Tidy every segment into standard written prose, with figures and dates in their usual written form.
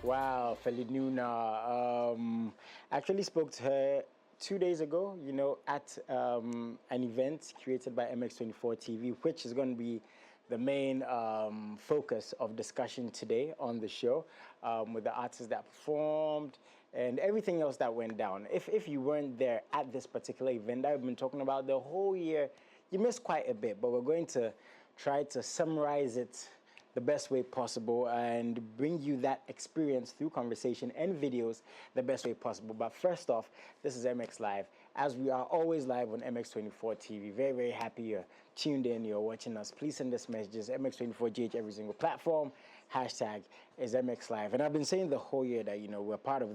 Wow, Felinuna. Actually spoke to her 2 days ago, at an event created by MX24 TV, which is going to be the main focus of discussion today on the show, with the artists that performed and everything else that went down. If you weren't there at this particular event that I've been talking about the whole year, you missed quite a bit, but we're going to try to summarize it the best way possible and bring you that experience through conversation and videos the best way possible. But first off, this is MX Live. As we are always live on MX24 TV, very, very happy you're tuned in, you're watching us. Please send us messages, MX24GH, every single platform. Hashtag is MX Live. And I've been saying the whole year that, we're part of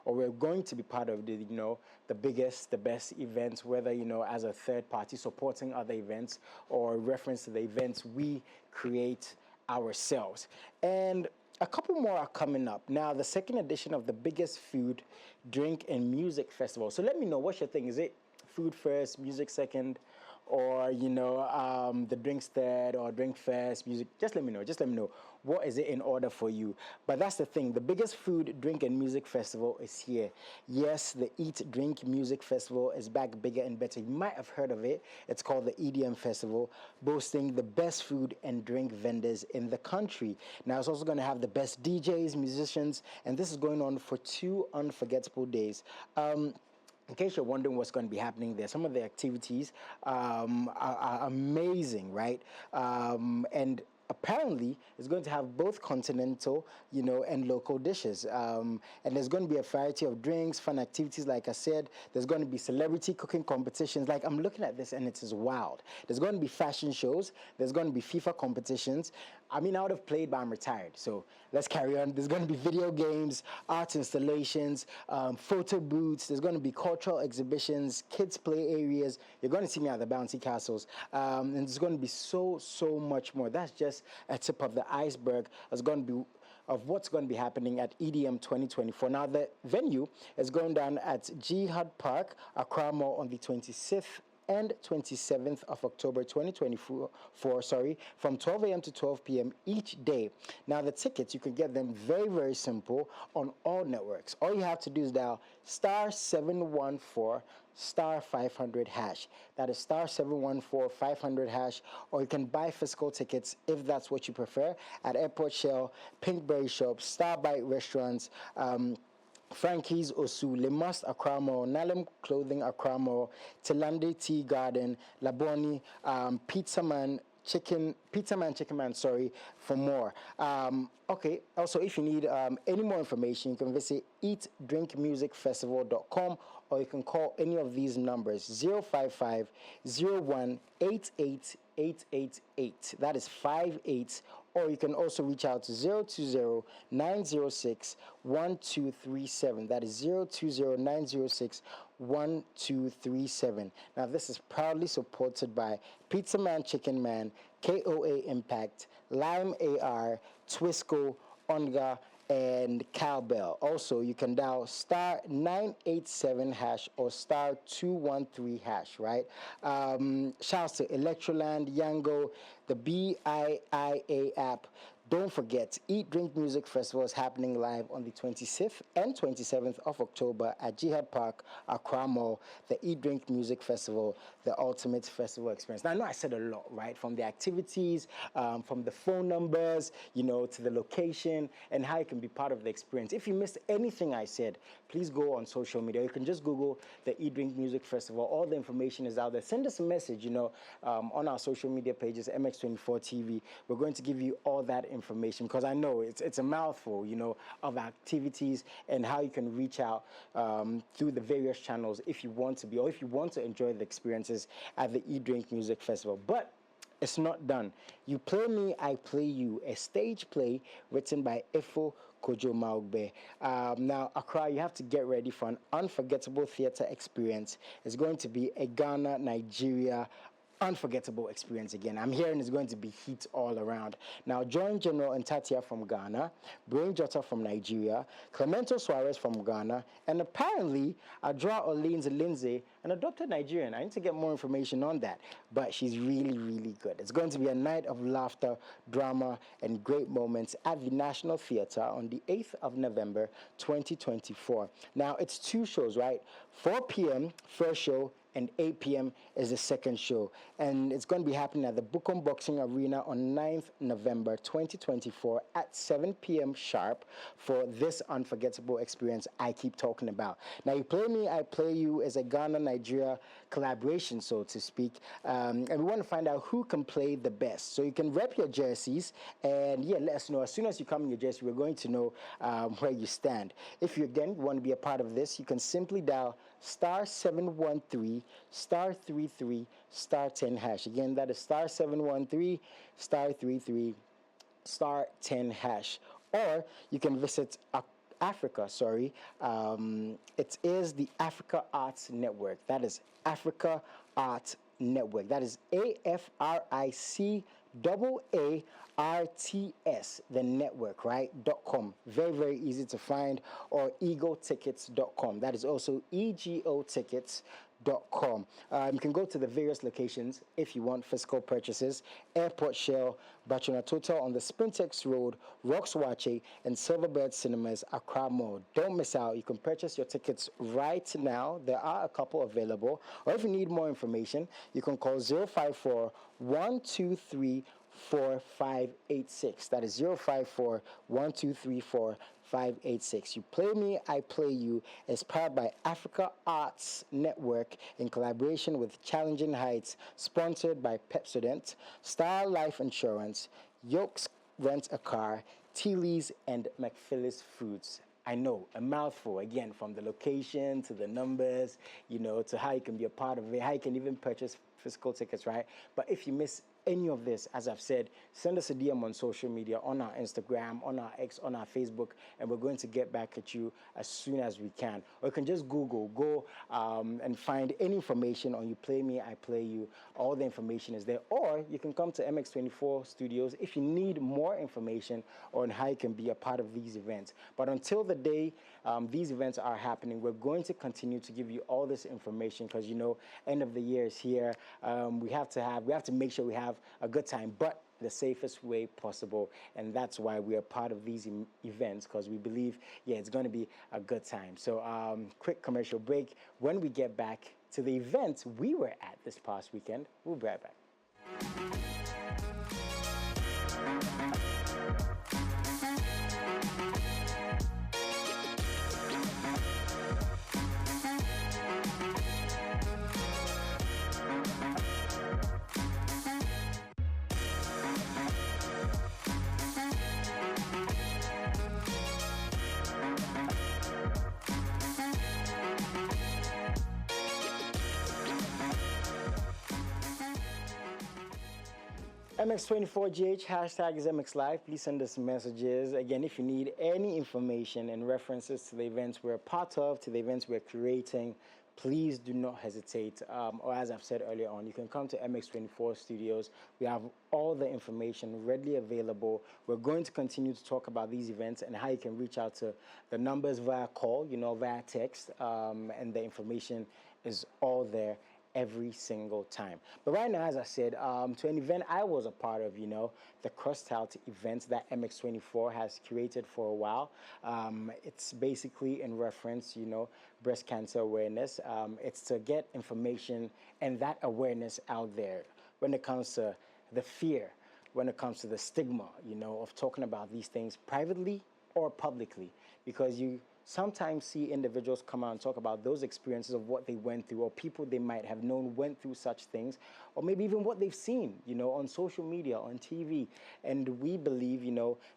we're going to be part of the biggest, the best events, whether, as a third party supporting other events or reference to the events we create ourselves. And a couple more are coming up. Now, the second edition of the biggest food, drink, and music festival. So let me know, what's your thing? Is it food first, music second, or, the drinks third, or drink first, music? Just let me know. Just let me know. What is it in order for you? But that's the thing. The biggest food, drink, and music festival is here. Yes, the Eat, Drink, Music Festival is back bigger and better. You might have heard of it. It's called the EDM Festival, boasting the best food and drink vendors in the country. Now, it's also going to have the best DJs, musicians, and this is going on for 2 unforgettable days. In case you're wondering what's going to be happening there, some of the activities are amazing, right? And apparently, it's going to have both continental, and local dishes. And there's going to be a variety of drinks, fun activities, like I said. There's going to be celebrity cooking competitions. Like, I'm looking at this and it is wild. There's going to be fashion shows. There's going to be FIFA competitions. I mean, I would have played, but I'm retired. So let's carry on. There's going to be video games, art installations, photo booths. There's going to be cultural exhibitions, kids' play areas. You're going to see me at the bouncy castles. And there's going to be so much more. That's just a tip of the iceberg. It's going to be of what's going to be happening at EDM 2024. Now, the venue is going down at Jihad Park, Accra Mall, on the 26th and 27th of October 2024, from 12 a.m. to 12 p.m. each day. Now, the tickets, you can get them very, very simple on all networks. All you have to do is dial *714 *500 hash. That is *714 500 hash, or you can buy physical tickets if that's what you prefer at Airport Shell, Pinkberry Shops, Starbite Restaurants, Frankie's Osu, Lemast Akramo, Nalem Clothing Akramo, Telande Tea Garden, Laboni, Pizza Man Chicken Man, for more. Okay, also, if you need any more information, you can visit eatdrinkmusicfestival.com, or you can call any of these numbers: 055 01 88 888. That is 58. Or you can also reach out to 020 906 1237. That is 020 906 1237. Now, this is proudly supported by Pizza Man, Chicken Man, KOA Impact, Lime AR, Twisco, Onga, and Cowbell. Also, you can dial *987 hash or *213 hash, right? Shouts to Electroland, Yango, the BIIA app. Don't forget, Eat Drink Music Festival is happening live on the 26th and 27th of October at Jihad Park, Accra Mall. The Eat Drink Music Festival, the ultimate festival experience. Now, I know I said a lot, right? From the activities, from the phone numbers, to the location, and how you can be part of the experience. If you missed anything I said, please go on social media. You can just Google the Eat Drink Music Festival. All the information is out there. Send us a message, on our social media pages, MX24 TV. We're going to give you all that information, because I know it's a mouthful, of activities and how you can reach out through the various channels if you want to be, or if you want to enjoy the experiences at the Eat Drink Music Festival. But it's not done. You play me, I play you. A stage play written by Efo Kojo Maugbe. Now, Accra, you have to get ready for an unforgettable theater experience. It's going to be a Ghana, Nigeria unforgettable experience again. I'm hearing it's going to be heat all around. Now, join General Ntatia from Ghana, Brain Jota from Nigeria, Clemento Suarez from Ghana, and apparently Adra Orleans Lindsay, an adopted Nigerian. I need to get more information on that, but she's really, really good. It's going to be a night of laughter, drama, and great moments at the National Theatre on the 8th of November, 2024. Now, it's two shows, right? 4 p.m., first show, and 8 p.m. is the second show. And it's going to be happening at the Bukom Boxing Arena on 9th November 2024 at 7 p.m. sharp for this unforgettable experience I keep talking about. Now, You Play Me, I Play You is a Ghana-Nigeria collaboration, so to speak. And we want to find out who can play the best. So you can rep your jerseys and, yeah, let us know. As soon as you come in your jersey, we're going to know where you stand. If you, again, want to be a part of this, you can simply dial *713 *33 *10 hash. Again, that is *713 *33 *10 hash. Or you can visit Africa, sorry. It is the Africa Arts Network. That is Africa Arts Network. That is AFRICAARTS, the network, right? .com. Very, very easy to find. Or egotickets.com. That is also egotickets.com. You can go to the various locations if you want physical purchases. Airport Shell, Bachuna Total on the Spintex Road, Roxwache, and Silverbird Cinemas, Accra Mall. Don't miss out. You can purchase your tickets right now. There are a couple available. Or if you need more information, you can call 054 123 4586. That is 054 123 586. You Play Me, I Play You is powered by Africa Arts Network in collaboration with Challenging Heights, sponsored by Pepsodent, Star Life Insurance, Yokes Rent a Car, Teely's, and McPhillis Foods. I know, a mouthful, again, from the location to the numbers, to how you can be a part of it, how you can even purchase physical tickets, right? But if you miss any of this, as I've said, send us a DM on social media, on our Instagram, on our X, on our Facebook, and we're going to get back at you as soon as we can. Or you can just go and find any information on You Play Me, I Play You. All the information is there. Or you can come to MX24 Studios if you need more information on how you can be a part of these events. But until the day these events are happening, we're going to continue to give you all this information because, end of the year is here. We have to make sure we have a good time, but the safest way possible, and that's why we are part of these events, because we believe, it's going to be a good time. So quick commercial break. When we get back to the event we were at this past weekend, we'll be right back. MX24GH, hashtag is MXLIVE. Please send us messages. Again, if you need any information and references to the events we're a part of, to the events we're creating, please do not hesitate. Or as I've said earlier on, you can come to MX24 Studios. We have all the information readily available. We're going to continue to talk about these events and how you can reach out to the numbers via call, via text, and the information is all there every single time. But right now, as I said, to an event I was a part of, the Cross-Talent events that MX24 has curated for a while. It's basically in reference, breast cancer awareness. It's to get information and that awareness out there when it comes to the fear, when it comes to the stigma, of talking about these things privately or publicly, because you sometimes see individuals come out and talk about those experiences of what they went through, or people they might have known went through such things, or maybe even what they've seen, on social media, on TV. And we believe,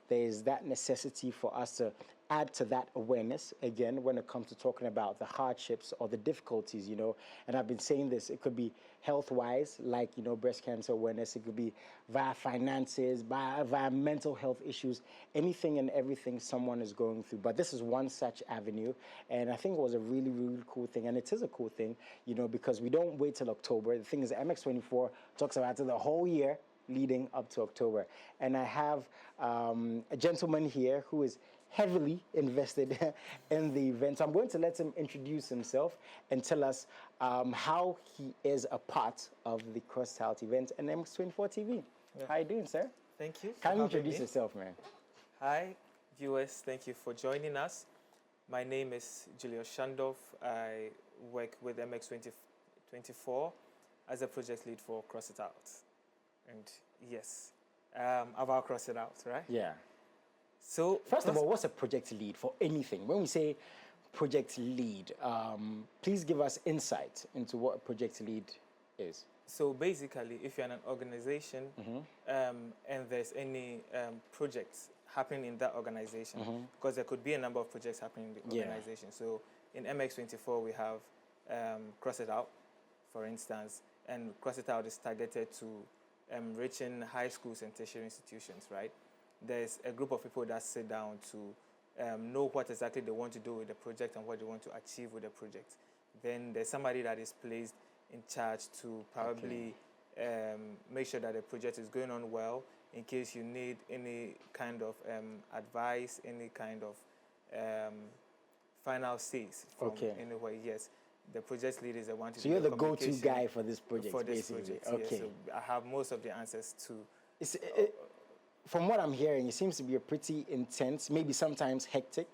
there's that necessity for us to add to that awareness again when it comes to talking about the hardships or the difficulties, and I've been saying this, it could be health-wise, like, breast cancer awareness, it could be via finances, via mental health issues, anything and everything someone is going through. But this is one such avenue, and I think it was a really, really cool thing, and it is a cool thing, because we don't wait till October. The thing is, MX24 talks about the whole year leading up to October. And I have a gentleman here who is heavily invested in the event. So I'm going to let him introduce himself and tell us how he is a part of the Cross Health event and MX24 TV. Yeah. How are you doing, sir? Thank you. Can you introduce yourself, man? Hi, viewers. Thank you for joining us. My name is Julius Schandorf. I work with MX24 as a project lead for Cross It Out. And yes, about Cross It Out, right? Yeah. So first of all, what's a project lead for anything? When we say project lead, please give us insight into what a project lead is. So basically, if you're in an organization and there's any projects happening in that organization, because there could be a number of projects happening in the organization. So in MX24, we have Cross It Out, for instance, and Cross It Out is targeted to reaching high schools and tertiary institutions, right? There's a group of people that sit down to know what exactly they want to do with the project and what they want to achieve with the project. Then there's somebody that is placed in charge to probably make sure that the project is going on well, in case you need any kind of advice, any kind of final says from anywhere. Yes, the project lead is the one to do. So you're the go-to guy for this project, basically. Okay. Yeah, so I have most of the answers to. From what I'm hearing, it seems to be a pretty intense, maybe sometimes hectic.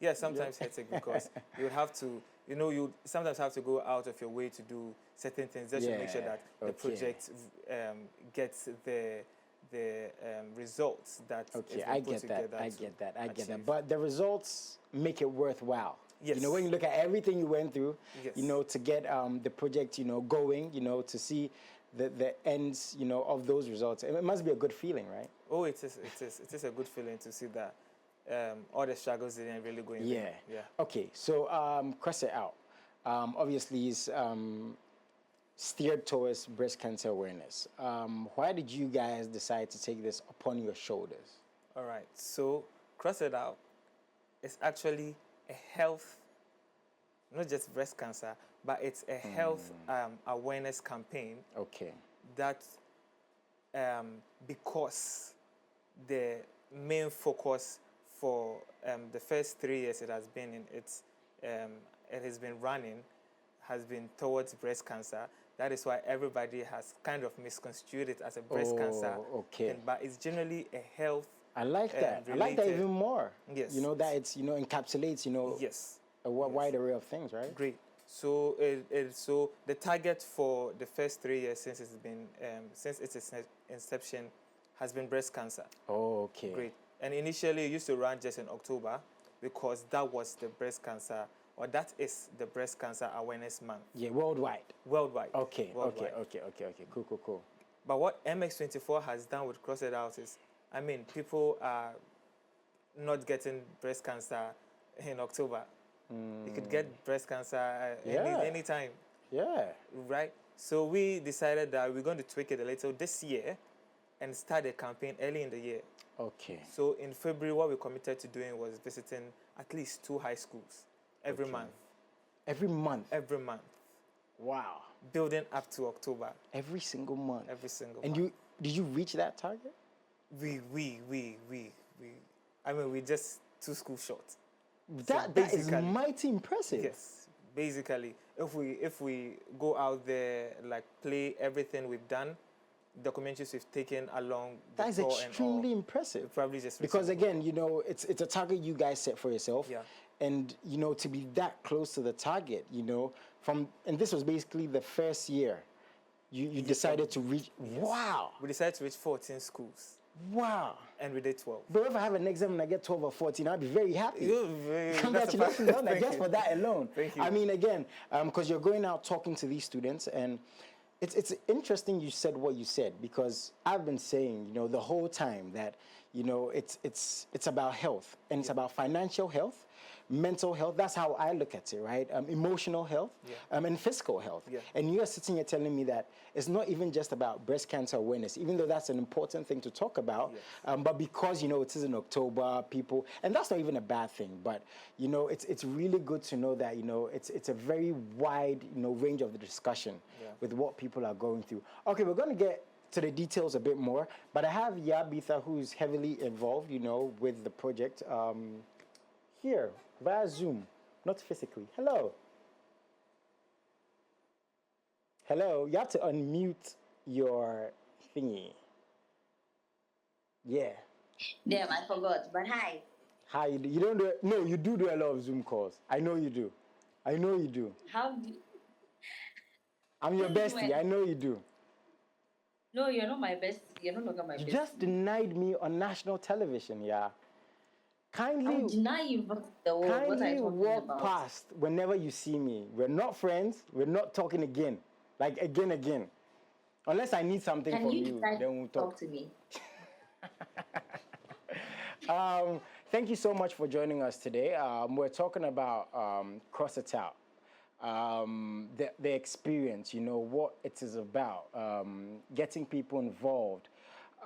Yeah, sometimes hectic because you have to, you sometimes have to go out of your way to do certain things just to make sure that the project gets the results that I get that. But the results make it worthwhile. Yes. When you look at everything you went through, to get the project, going, to see the ends, of those results. It must be a good feeling, right? Oh, it is a good feeling to see that all the struggles didn't really go in vain. Yeah. Okay, so Cross It Out, obviously is steered towards breast cancer awareness. Why did you guys decide to take this upon your shoulders? All right, so Cross It Out is actually a health, not just breast cancer, but it's a health awareness campaign. Okay. That because the main focus for the first 3 years it has been it has been running has been towards breast cancer. That is why everybody has kind of misconstrued it as a breast cancer. Okay. But it's generally a health. I like that. I like that even more. Yes. That it's encapsulates yes. a wide array of things, right? Great. So so the target for the first 3 years since it's been since its inception has been breast cancer. Oh, okay. Great. And initially it used to run just in October because that was the breast cancer, or that is the breast cancer awareness month. Yeah, worldwide. Worldwide. Okay. Worldwide. Okay. Cool. But what MX24 has done with Cross It Out is, people are not getting breast cancer in October. You could get breast cancer any time. Yeah. Right? So we decided that we're going to tweak it a little this year and start a campaign early in the year. Okay. So in February, what we committed to doing was visiting at least 2 high schools every month. Every month? Every month. Wow. Building up to October. Every single month? Every single month. And did you reach that target? We just 2 schools short. That is mighty impressive. Yes. Basically, if we go out there, play everything we've done, documentaries we've taken along. That is extremely impressive. Probably just because again, it's a target you guys set for yourself. Yeah. And to be that close to the target, and this was basically the first year, you decided to reach. Yes. Wow. We decided to reach 14 schools. Wow. And we did 12. But if I have an exam and I get 12 or 14, I'll be very happy. Congratulations on that, just for that alone. Thank you. Again, because you're going out talking to these students, and it's interesting you said what you said, because I've been saying, the whole time that, it's about health, and it's about financial health, mental health. That's how I look at it, right? Emotional health, and physical health. Yeah. And you are sitting here telling me that it's not even just about breast cancer awareness, even though that's an important thing to talk about. Yes. But because, it is in October, people, and that's not even a bad thing, but, it's really good to know that, it's a very wide, range of the discussion with what people are going through. Okay, we're going to get to the details a bit more, but I have Yaa Bitha, who's heavily involved, with the project here via Zoom, not physically. Hello. Hello. You have to unmute your thingy. Yeah. Damn, I forgot. But hi. Hi. You don't do it. No, you do a lot of Zoom calls. I know you do. I know you do. How do I'm your bestie. I know you do. No, you're not my best. You're no longer my You best. just denied me on national television, yeah. Kindly, I'll deny you what are you kindly talking walk about? past whenever you see me. We're not friends. We're not talking again. Like again. Unless I need something Can from you you, decide then we'll to talk. talk to me? Thank you so much for joining us today. We're talking about Cross It Out. The experience, what it is about, getting people involved,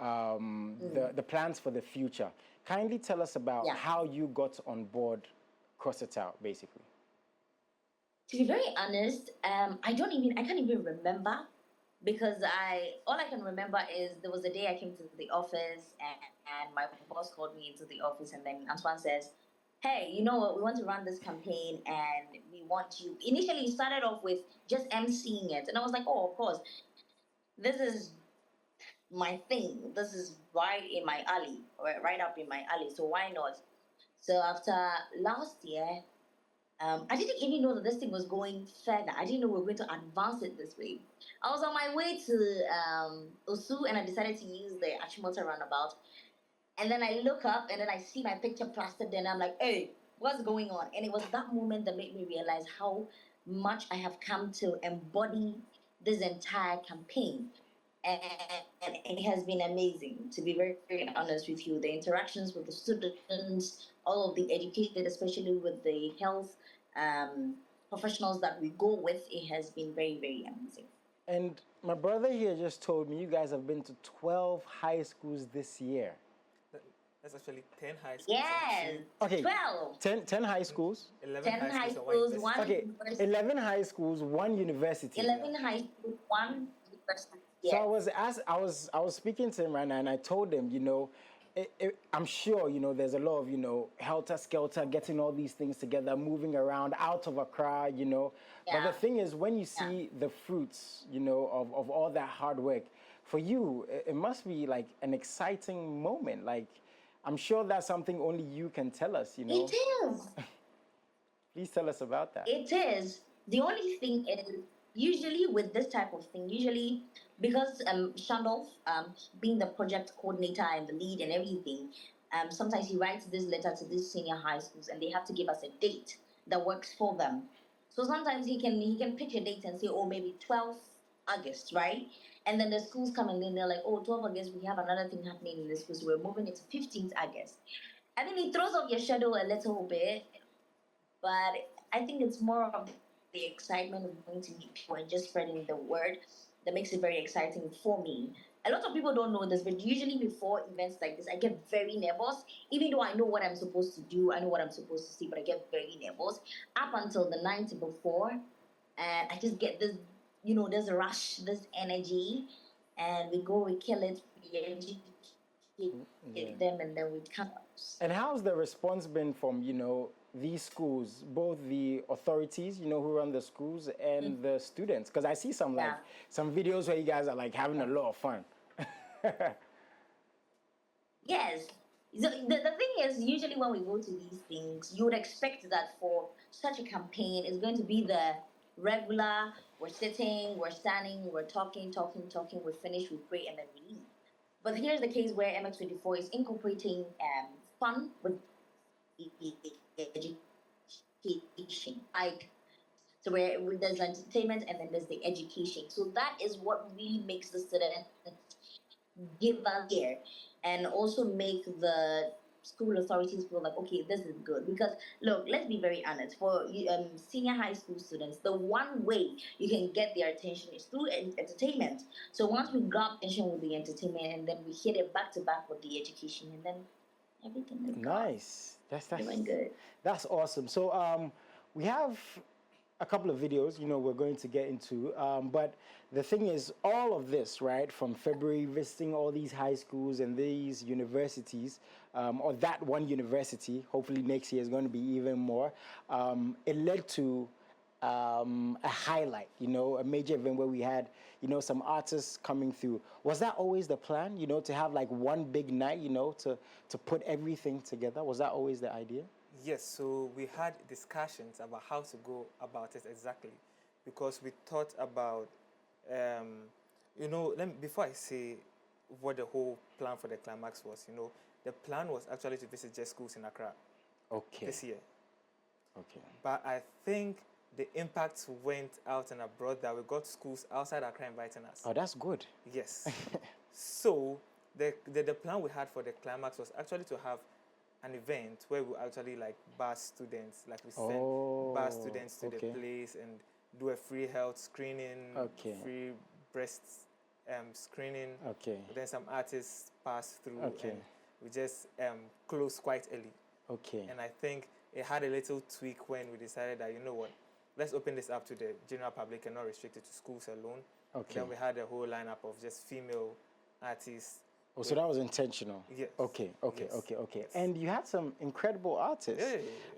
the plans for the future. Kindly tell us about how you got on board Cross It Out, basically. To be very honest, I can't even remember, because all I can remember is there was a day I came to the office, and my boss called me into the office, and then Antoine says, hey, you know what, we want to run this campaign, and we want you. Initially, it started off with just emceeing it, and I was like, oh, of course, this is my thing. This is right in my alley, right up in my alley, so why not? So after last year, I didn't even know that this thing was going further. I didn't know we were going to advance it this way. I was on my way to Osu, and I decided to use the Achimota roundabout. And then I look up, and then I see my picture plastered there, and I'm like, hey, what's going on? And it was that moment that made me realize how much I have come to embody this entire campaign. And it has been amazing, to be very, very honest with you. The interactions with the students, all of the education, especially with the health professionals that we go with, it has been very, very amazing. And my brother here just told me you guys have been to 12 high schools this year. That's actually 10 high schools. Yes. Okay. 12. 10 high schools. 11 10 high schools, one Okay. university. 11 high schools, 1 university. 11 high schools, 1 university. Yes. So I was speaking to him right now, and I told him, I'm sure, there's a lot of, helter skelter, getting all these things together, moving around, out of a crowd, But the thing is, when you see the fruits, of all that hard work, for you, it must be like an exciting moment. Like, I'm sure that's something only you can tell us, It is. Please tell us about that. It is. The only thing is, usually with this type of thing, because Schandorf, being the project coordinator and the lead and everything, sometimes he writes this letter to these senior high schools, and they have to give us a date that works for them. So sometimes he can pick a date and say, oh, maybe 12th August, right? And then the schools come, and then they're like, oh, 12th August, we have another thing happening in the school, so we're moving it to 15th August. I mean, it throws off your schedule a little bit, but I think it's more of the excitement of going to meet people and just spreading the word that makes it very exciting for me. A lot of people don't know this, but usually before events like this, I get very nervous. Even though I know what I'm supposed to do, I know what I'm supposed to see, but I get very nervous up until the night before, and I just get this, there's a rush, this energy, and we go, we kill it, we educate them, and then we come. And how's the response been from, these schools, both the authorities, who run the schools, and the students? Because I see some videos where you guys are like having a lot of fun. Yes. The thing is, usually when we go to these things, you would expect that for such a campaign, it's going to be the regular, we're sitting, we're standing, we're talking, we finish, we pray, and then we leave. But here's the case where MX24 is incorporating fun with education. Like, So where there's entertainment and then there's the education. So that is what really makes the student give us here, and also make the school authorities feel like, okay, this is good. Because look, let's be very honest, for senior high school students, the one way you can get their attention is through entertainment. So once we grab attention with the entertainment, and then we hit it back to back with the education, and then everything is Nice. That's doing good. That's awesome. So we have a couple of videos, we're going to get into. But the thing is, all of this, right, from February, visiting all these high schools and these universities, or that one university, hopefully next year is going to be even more, it led to a highlight, a major event where we had, some artists coming through. Was that always the plan, to have like one big night, to put everything together? Was that always the idea? Yes, so we had discussions about how to go about it exactly, because we thought about, before I say what the whole plan for the climax was, the plan was actually to visit just schools in Accra this year. Okay. But I think the impact went out and abroad, that we got schools outside Accra inviting us. Oh, that's good. Yes. So the plan we had for the climax was actually to have an event where we actually like bus students, like we send bus students to the place and do a free health screening, free breast screening. Then some artists pass through, and we just close quite early. And I think it had a little tweak when we decided that, let's open this up to the general public and not restrict it to schools alone. Then we had a whole lineup of just female artists. Oh, so that was intentional. Yes. Okay. Yes. And you had some incredible artists.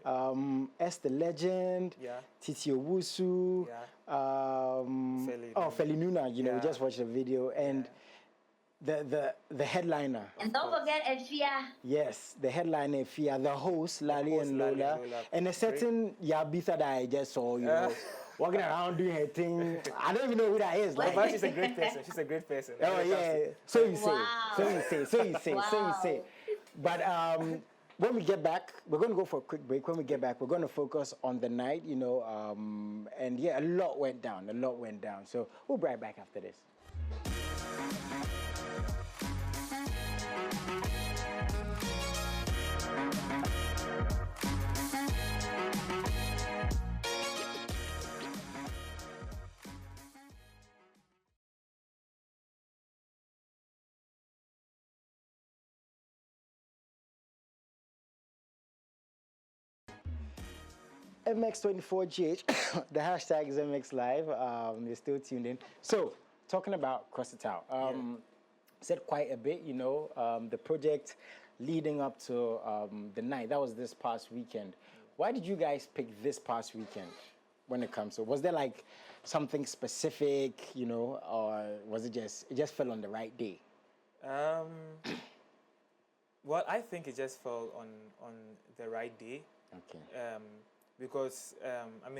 Yeah. Esther Legend, Titi Owusu, Feli Nuna, we just watched the video, and the headliner. And don't forget Efia. Yes, the headliner Efia, the host, Lali and Lola, and a certain Yaa Bitha that I just saw, walking around doing her thing. I don't even know who that is. But she's a great person. She's a great person. Oh, yeah. So you say. But when we get back, we're going to go for a quick break. When we get back, we're going to focus on the night, and a lot went down. So we'll be right back after this. MX24GH, the hashtag is MXLIVE. You're still tuned in. So, talking about Cross It Out, said quite a bit, the project leading up to the night. That was this past weekend. Why did you guys pick this past weekend when it comes to? Was there like something specific, or was it just fell on the right day? Well, I think it just fell on the right day. Okay. Because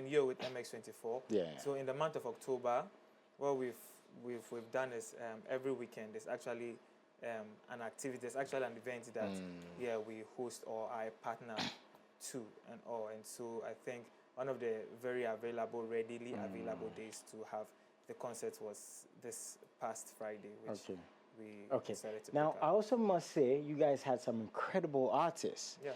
you're with MX24. Yeah. So in the month of October, what we've done is every weekend there's actually an activity. There's actually an event that we host or I partner to and all. And so I think one of the very readily available days to have the concert was this past Friday, which we decided to now, pick up. I also must say, you guys had some incredible artists. Yeah.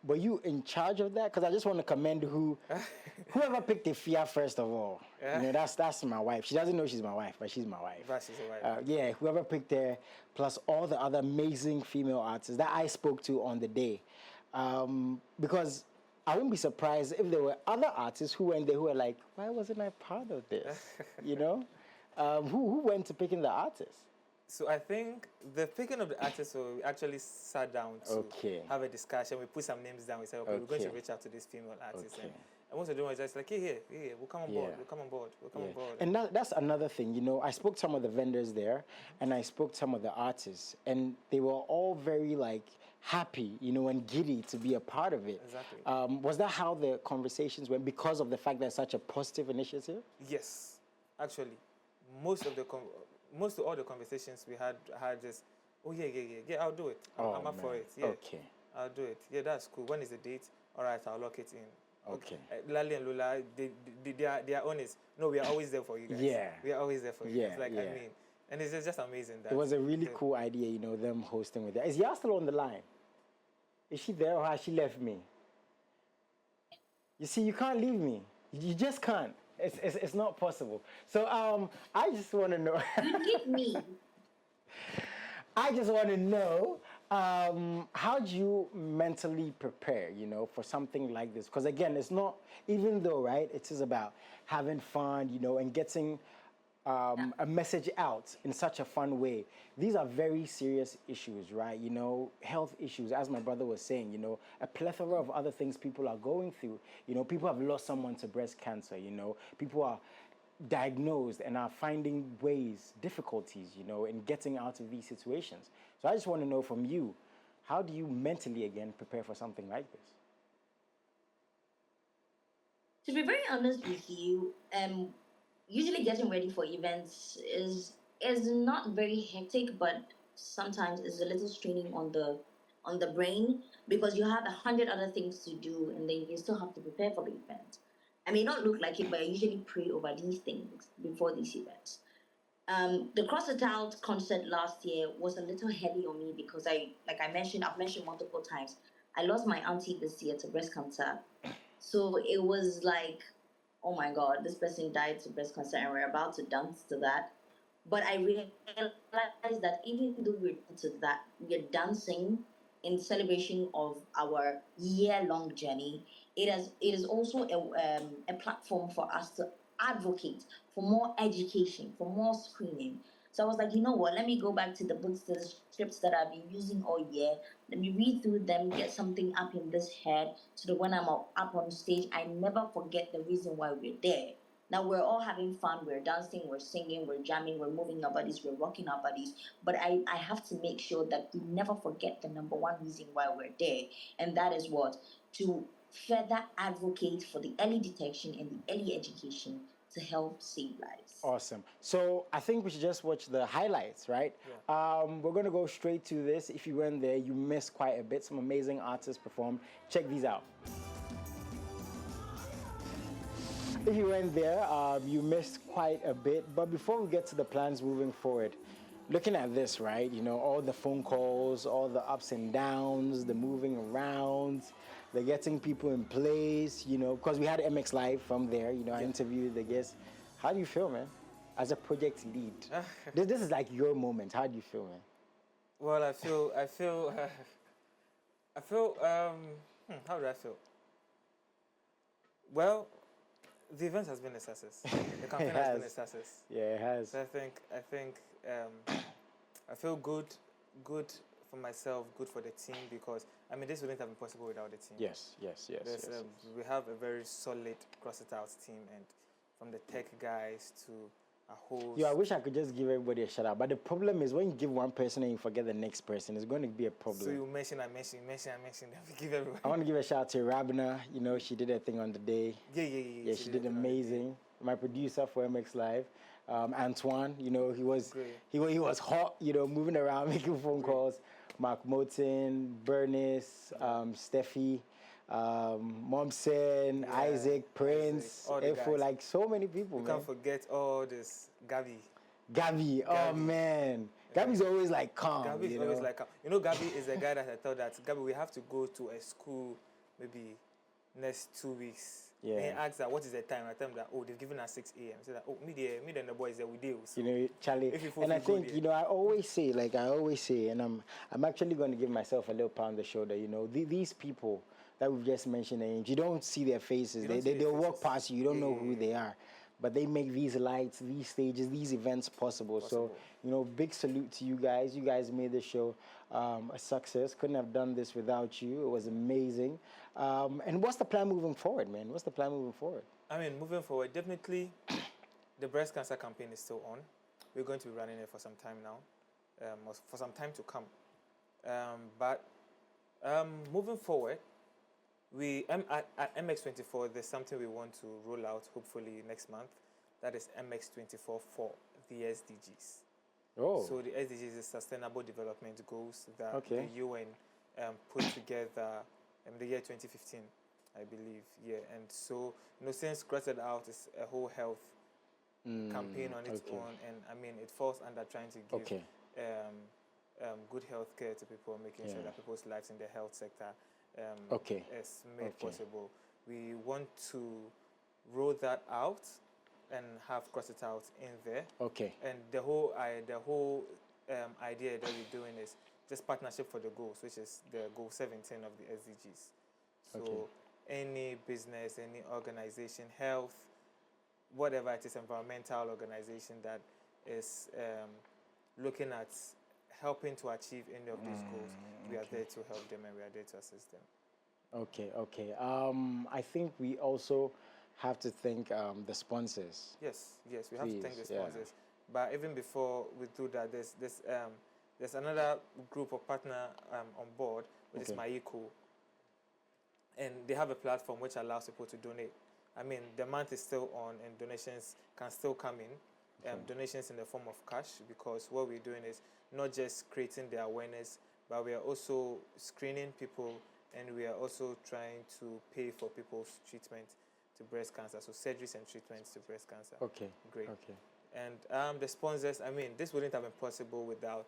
Were you in charge of that? Because I just want to commend whoever picked Efia first of all. Yeah. That's my wife. She doesn't know she's my wife, but she's my wife. But she's a wife. Whoever picked her, plus all the other amazing female artists that I spoke to on the day. Because I wouldn't be surprised if there were other artists who went there who were like, why wasn't I part of this? Who went to picking the artists? So I think the picking of the artists, so we actually sat down to have a discussion. We put some names down. We said, we're going to reach out to these female artists. And most of them were just like, here, we'll come on board, we'll come on board. And that's another thing, I spoke to some of the vendors there, and I spoke to some of the artists, and they were all very happy, and giddy to be a part of it. Exactly. Was that how the conversations went, because of the fact that it's such a positive initiative? Yes, actually. Most of all the conversations we had just, I'll do it. I'm up for it. Yeah. Okay. I'll do it. Yeah, that's cool. When is the date? All right, I'll lock it in. Okay. Lali and Lola, they are honest. No, we are always there for you guys. Yeah. We are always there for you Yeah, guys. Like, yeah. I mean, and it's just amazing that. It was a really cool idea, you know, them hosting with that. Is Yaa still on the line? Is she there or has she left me? You see, you can't leave me. You just can't. It's not possible. So I just want to know. You need me. I just want to know, how do you mentally prepare, you know, for something like this? Because again, it's not, even though, right, it is about having fun, you know, and getting a message out in such a fun way. These are very serious issues, right? You know, health issues, as my brother was saying, you know, a plethora of other things people are going through. You know, people have lost someone to breast cancer, you know, people are diagnosed and are finding ways, difficulties, you know, in getting out of these situations. So I just want to know from you, how do you mentally, again, prepare for something like this? To be very honest with you, usually getting ready for events is not very hectic, but sometimes it's a little straining on the brain because you have 100 other things to do, and then you still have to prepare for the event. I may not look like it, but I usually pray over these things before these events. The Cross Out concert last year was a little heavy on me because I've mentioned multiple times, I lost my auntie this year to breast cancer. So it was like, oh my God, this person died to breast cancer and we're about to dance to that. But I realized that even though we're dancing in celebration of our year-long journey, it is also a platform for us to advocate for more education, for more screening. So I was like, you know what? Let me go back to the books, to the scripts that I've been using all year. Let me read through them, get something up in this head, so that when I'm up on stage, I never forget the reason why we're there. Now we're all having fun, we're dancing, we're singing, we're jamming, we're moving our bodies, we're rocking our bodies. But I have to make sure that we never forget the number one reason why we're there. And that is what? To further advocate for the early detection and the early education to help save lives. Awesome. So I think we should just watch the highlights, right? Yeah. We're going to go straight to this. If you weren't there, you missed quite a bit. Some amazing artists performed. Check these out. If you weren't there, you missed quite a bit. But before we get to the plans moving forward, looking at this, right, you know, all the phone calls, all the ups and downs, the moving around, the getting people in place, you know, because we had MXLIVE from there, you know, I interviewed the guests. How do you feel, man, as a project lead? This is like your moment. How do you feel, man? Well, I feel, how do I feel? Well, the event has been a success. The campaign has been a success. Yeah, it has. So I feel good for myself, good for the team, because I mean this wouldn't have been possible without the team. Yes. We have a very solid Cross It Out team, and from the tech guys to a host. Yeah, I wish I could just give everybody a shout out, but the problem is when you give one person and you forget the next person, it's going to be a problem. So you mention, then we give everyone. I want to give a shout out to Rabina. You know, she did her thing on the day. Yeah. She did amazing. My producer for MXLIVE, Antoine. You know, he was hot. You know, moving around, making phone calls. Mark Moten, Bernice, Steffi, Momsen, Isaac, Prince, Efo, like so many people. You can't forget all this. Gabi, oh man. Gabi's always like calm. Gabi's always like calm. You know, Gabi is the guy that I thought that, Gabi, we have to go to a school maybe next 2 weeks. Yeah. And he asked that, what is the time? I tell him that, oh, they've given us 6 a.m. I said that, oh, me and the boys there, we deal. So you know, Charlie, and I think, you know, I always say, and I'm actually going to give myself a little pat on the shoulder, you know, these people that we've just mentioned names, you don't see their faces. They'll walk past you. You don't know who they are. But they make these lights, these stages, these events possible. So, you know, big salute to you guys. You guys made the show a success. Couldn't have done this without you. It was amazing. And what's the plan moving forward, man? What's the plan moving forward? I mean, moving forward, definitely the breast cancer campaign is still on. We're going to be running it for some time now, for some time to come. But moving forward, we at MX24, there's something we want to roll out hopefully next month. That is MX24 for the SDGs. Oh. So the SDGs is Sustainable Development Goals that Okay. the UN put together in the year 2015. I believe. Yeah, and so since Cross It Out is a whole health campaign on its own, and I mean it falls under trying to give good health care to people, making sure that people's lives in the health sector is made possible. We want to roll that out and have Cross It Out in there. And the whole idea that we're doing is just partnership for the goals, which is the goal 17 of the SDGs. So any business, any organization, health, whatever it is, environmental organization that is looking at helping to achieve any of these goals, we are there to help them and we are there to assist them. I think we also have to thank the sponsors. Yes, we have to thank the sponsors. But even before we do that, there's another group of partner on board, which is MyEco. And they have a platform which allows people to donate. I mean, the month is still on and donations can still come in, donations in the form of cash, because what we're doing is not just creating the awareness, but we are also screening people and we are also trying to pay for people's treatment to breast cancer, so surgeries and treatments to breast cancer. Great. And the sponsors, I mean, this wouldn't have been possible without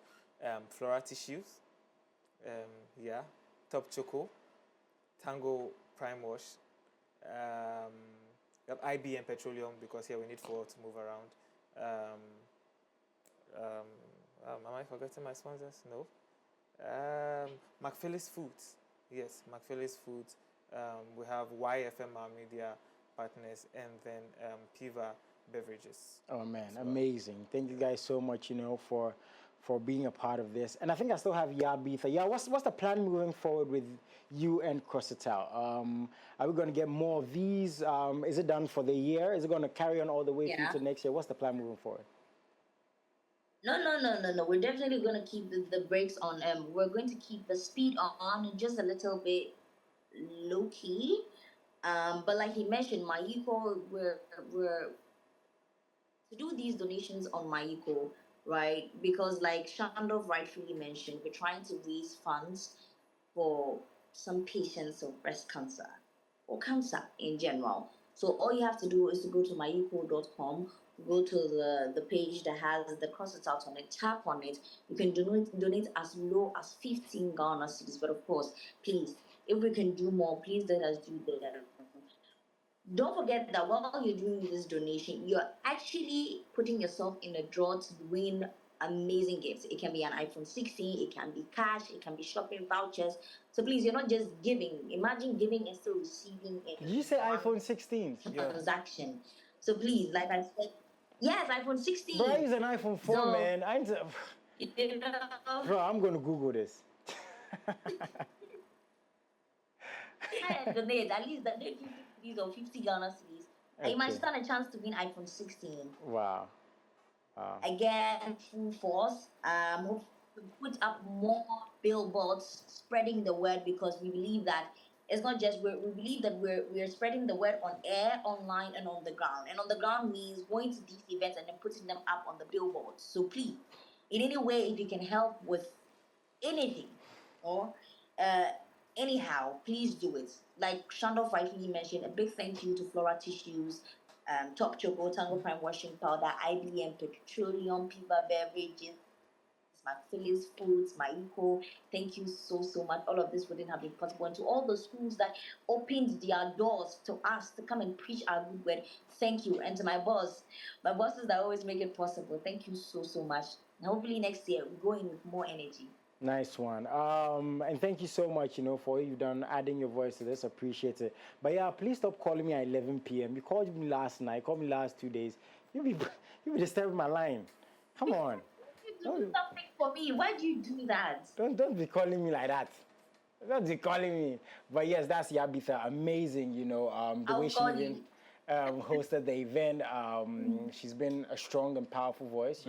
Flora Tissues, Top Choco, Tango Prime Wash, IBM Petroleum, because here we need fuel to move around. Am I forgetting my sponsors? No. McPhillips Foods. Yes, McPhillips Foods. We have YFM, our media partners, and then Piva Beverages. Oh man, amazing! Thank you guys so much, for being a part of this. And I think I still have Yaa Bitha. Yeah, what's the plan moving forward with you and Cross It Out? Are we going to get more of these? Is it done for the year? Is it going to carry on all the way through to next year? What's the plan moving forward? No. We're definitely going to keep the brakes on. We're going to keep the speed on just a little bit low key. But like he mentioned, MyEco, we're to do these donations on MyEco, right? Because like Schandorf rightfully mentioned, we're trying to raise funds for some patients of breast cancer or cancer in general. So all you have to do is to go to myeco.com, go to the page that has the Cross It Out on it, tap on it. You can donate as low as 15 Ghana cedis. But of course, please, if we can do more, please let us do that. Don't forget that while you're doing this donation, you're actually putting yourself in a draw to win amazing gifts. It can be an iPhone 16, it can be cash, it can be shopping vouchers. So please, you're not just giving. Imagine giving and still receiving it. Did you say iPhone 16? Transaction. So please, like I said, yes, iPhone 16. Bro, I use an iPhone 4, man. Bro, I'm going to Google this. Donate, at least donate 50 or 50 Ghana cedis. You might stand a chance to win iPhone 16. Wow. Again, full force. We'll put up more billboards, spreading the word, because we believe that it's not just we believe that we're spreading the word on air, online, and on the ground. And on the ground means going to these events and then putting them up on the billboards. So please, in any way, if you can help with anything, or anyhow, please do it. Like Schandorf rightly mentioned, a big thank you to Flora Tissues, Top Choco, Tango Prime Washing Powder, IBM Petroleum, Piva Beverages, McPhillips Foods, MyEco. Thank you so much. All of this wouldn't have been possible. And to all the schools that opened their doors to us to come and preach our good word, thank you. And to my bosses that always make it possible, thank you so much. And hopefully next year we go in with more energy. Nice one. And thank you so much, for what you've done, adding your voice to this. Appreciate it. But yeah, please stop calling me at 11 p.m. You called me last night, called me last 2 days. You be disturbing my line. Come on. Do something for me. Why do you do that? Don't be calling me like that. Don't be calling me. But yes, that's Yaa Bitha. Amazing, the way she even hosted the event. She's been a strong and powerful voice,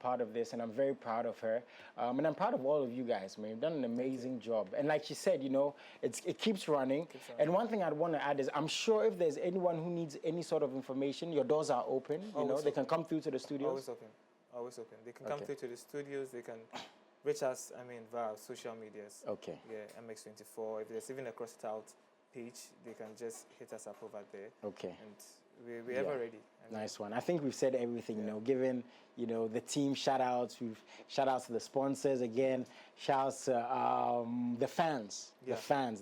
part of this, and I'm very proud of her. And I'm proud of all of you guys, man. You've done an amazing job. And like she said, it keeps running. And one thing I'd want to add is, I'm sure if there's anyone who needs any sort of information, your doors are open. They can come through to the studios. Always open. They can come through to the studios. They can reach us, via social medias. Okay. Yeah, MX24. If there's even a Cross It Out page, they can just hit us up over there. Okay. And we're ever ready. Nice one. I think we've said everything, you know, given, you know, the team shout outs, shout outs to the sponsors again, shouts to the fans, the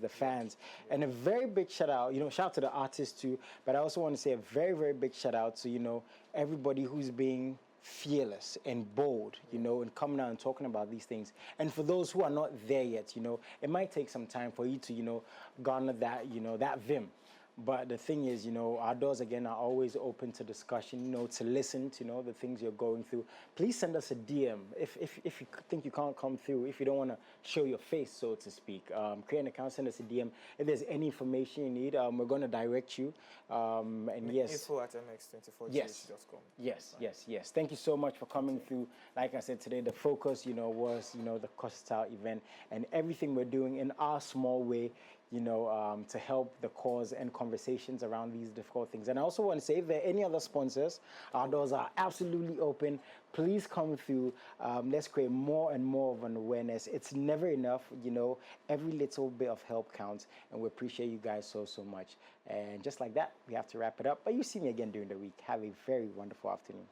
fans. And a very big shout out, you know, shout out to the artists too, but I also want to say a very, very big shout out to, you know, everybody who's being fearless and bold, you know, and coming out and talking about these things. And for those who are not there yet, you know, it might take some time for you to, you know, garner that, you know, that vim. But the thing is, you know, our doors again are always open to discussion, you know, to listen to, you know, the things you're going through. Please send us a DM if you think you can't come through, if you don't want to show your face, so to speak. Create an account, send us a DM. If there's any information you need, we're going to direct you. And yes. info@mx24gh.com. Yes. Thank you so much for coming through. Like I said today, the focus, you know, was, you know, the Costa event and everything we're doing in our small way, you know, to help the cause and conversations around these difficult things. And I also want to say, if there are any other sponsors, our doors are absolutely open. Please come through. Let's create more and more of an awareness. It's never enough, you know. Every little bit of help counts, and we appreciate you guys so much. And just like that, we have to wrap it up. But you see me again during the week. Have a very wonderful afternoon.